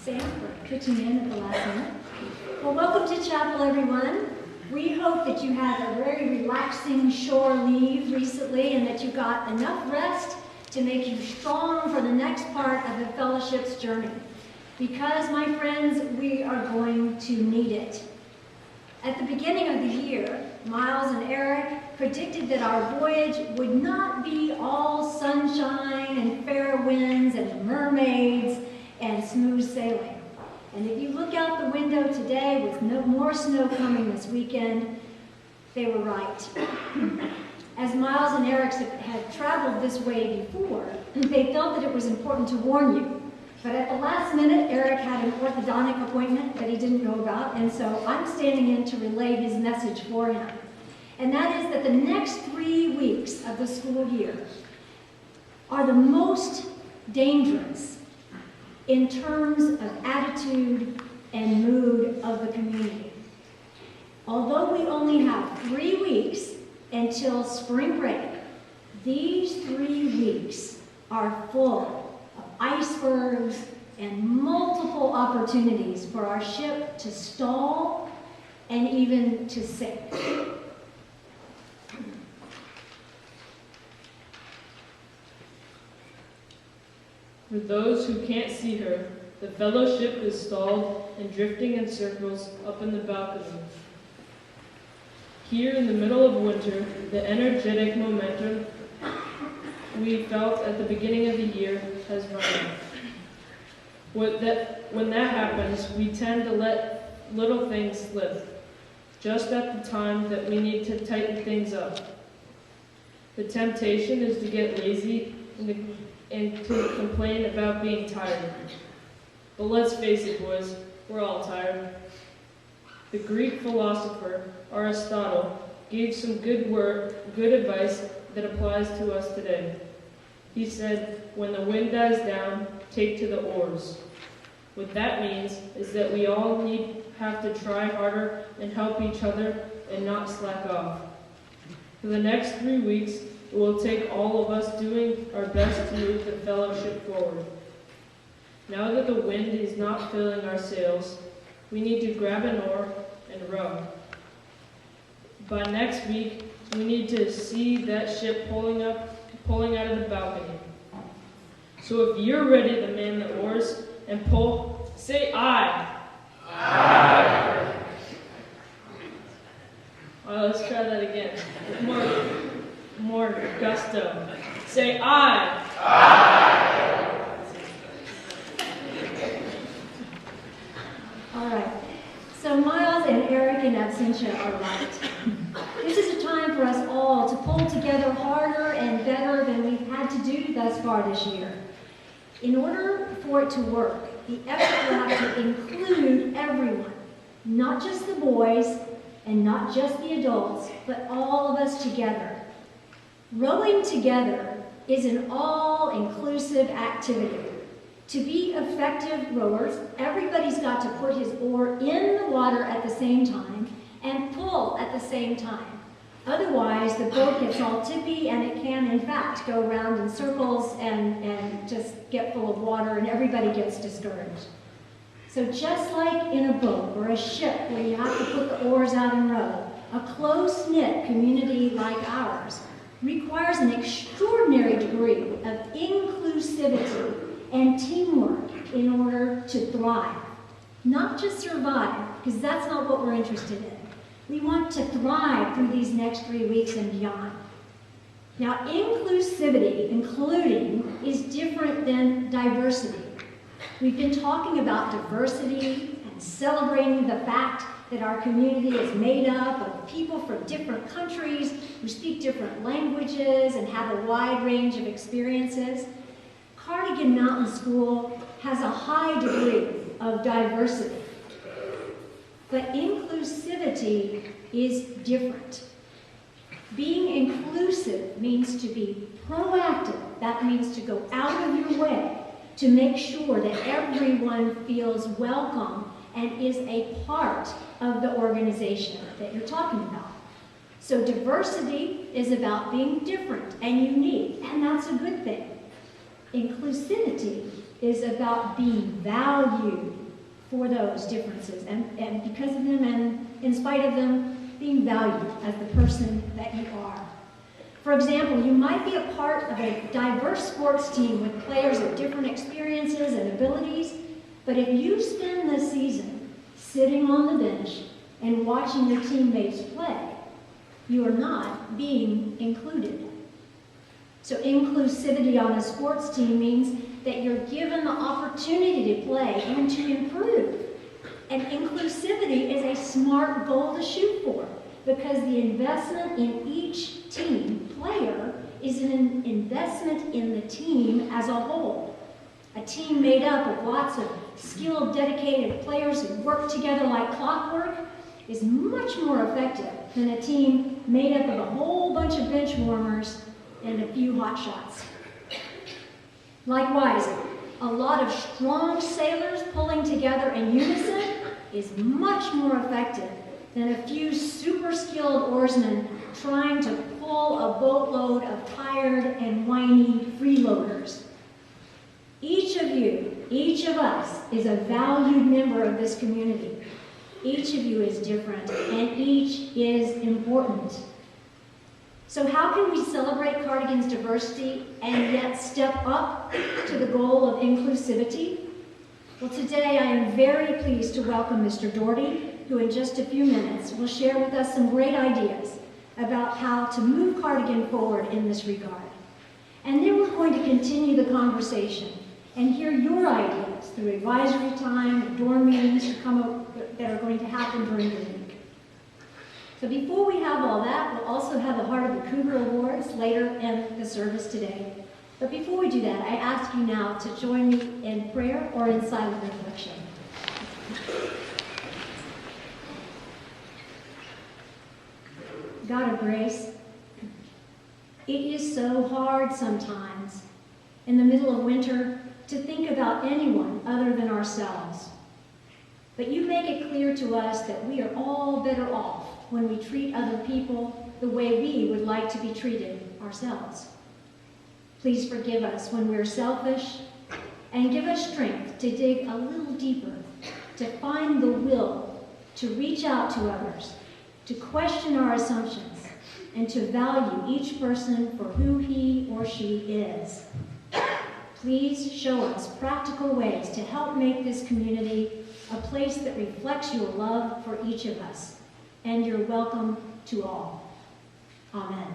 Sam for pitching in at the last minute. Well, welcome to chapel, everyone. We hope that you had a very relaxing shore leave recently and that you got enough rest to make you strong for the next part of the fellowship's journey. Because, my friends, we are going to need it. At the beginning of the year, Miles and Eric predicted that our voyage would not be all sunshine and fair winds and mermaids and smooth sailing. And if you look out the window today with no more snow coming this weekend, they were right. As Miles and Eric had traveled this way before, they felt that it was important to warn you. But at the last minute, Eric had an orthodontic appointment that he didn't know about, and so I'm standing in to relay his message for him. And that is that the next 3 weeks of the school year are the most dangerous in terms of attitude and mood of the community. Although we only have 3 weeks until spring break, these 3 weeks are full of icebergs and multiple opportunities for our ship to stall and even to sink. For those who can't see her, the fellowship is stalled and drifting in circles up in the balcony. Here in the middle of winter, the energetic momentum we felt at the beginning of the year has run out. When that happens, we tend to let little things slip, just at the time that we need to tighten things up. The temptation is to get lazy and to complain about being tired. But let's face it, boys, we're all tired. The Greek philosopher Aristotle gave some good advice that applies to us today. He said, when the wind dies down, take to the oars. What that means is that we all have to try harder and help each other and not slack off. For the next 3 weeks, it will take all of us doing our best to move the fellowship forward. Now that the wind is not filling our sails, we need to grab an oar and row. By next week, we need to see that ship pulling out of the balcony. So if you're ready to man the oars and pull, say aye. Aye. All right, let's try that again with more gusto. Say aye. Aye. All right. So Miles and Eric and Absentia are right. This is a time for us all to pull together harder and better than we've had to do thus far this year. In order for it to work, the effort will have to include everyone, not just the boys and not just the adults, but all of us together. Rowing together is an all-inclusive activity. To be effective rowers, everybody's got to put his oar in the water at the same time and pull at the same time. Otherwise, the boat gets all tippy and it can, in fact, go around in circles and just get full of water and everybody gets discouraged. So just like in a boat or a ship where you have to put the oars out and row, a close-knit community like ours requires an extraordinary degree of inclusivity and teamwork in order to thrive. Not just survive, because that's not what we're interested in. We want to thrive through these next 3 weeks and beyond. Now, inclusivity, including, is different than diversity. We've been talking about diversity and celebrating the fact that our community is made up of people from different countries who speak different languages and have a wide range of experiences. Cardigan Mountain School has a high degree of diversity. But inclusivity is different. Being inclusive means to be proactive. That means to go out of your way to make sure that everyone feels welcome and is a part of the organization that you're talking about. So diversity is about being different and unique, and that's a good thing. Inclusivity is about being valued for those differences and because of them and in spite of them, being valued as the person that you are. For example, you might be a part of a diverse sports team with players of different experiences and abilities, but if you spend the season sitting on the bench and watching your teammates play, you are not being included. So inclusivity on a sports team means that you're given the opportunity to play and to improve. And inclusivity is a smart goal to shoot for because the investment in each team player is an investment in the team as a whole. A team made up of lots of skilled, dedicated players who work together like clockwork is much more effective than a team made up of a whole bunch of bench warmers and a few hot shots. Likewise, a lot of strong sailors pulling together in unison is much more effective than a few super skilled oarsmen trying to pull a boatload of tired and whiny freeloaders. Each of you, each of us, is a valued member of this community. Each of you is different, and each is important. So how can we celebrate Cardigan's diversity and yet step up to the goal of inclusivity? Well, today I am very pleased to welcome Mr. Doherty, who in just a few minutes will share with us some great ideas about how to move Cardigan forward in this regard. And then we're going to continue the conversation and hear your ideas through advisory time and dorm meetings that are going to happen during the week. So before we have all that, we'll also have the Heart of the Cougar Awards later in the service today. But before we do that, I ask you now to join me in prayer or in silent reflection. God of grace, it is so hard sometimes in the middle of winter to think about anyone other than ourselves. But you make it clear to us that we are all better off when we treat other people the way we would like to be treated ourselves. Please forgive us when we're selfish and give us strength to dig a little deeper, to find the will to reach out to others, to question our assumptions, and to value each person for who he or she is. Please show us practical ways to help make this community a place that reflects your love for each of us and your welcome to all. Amen.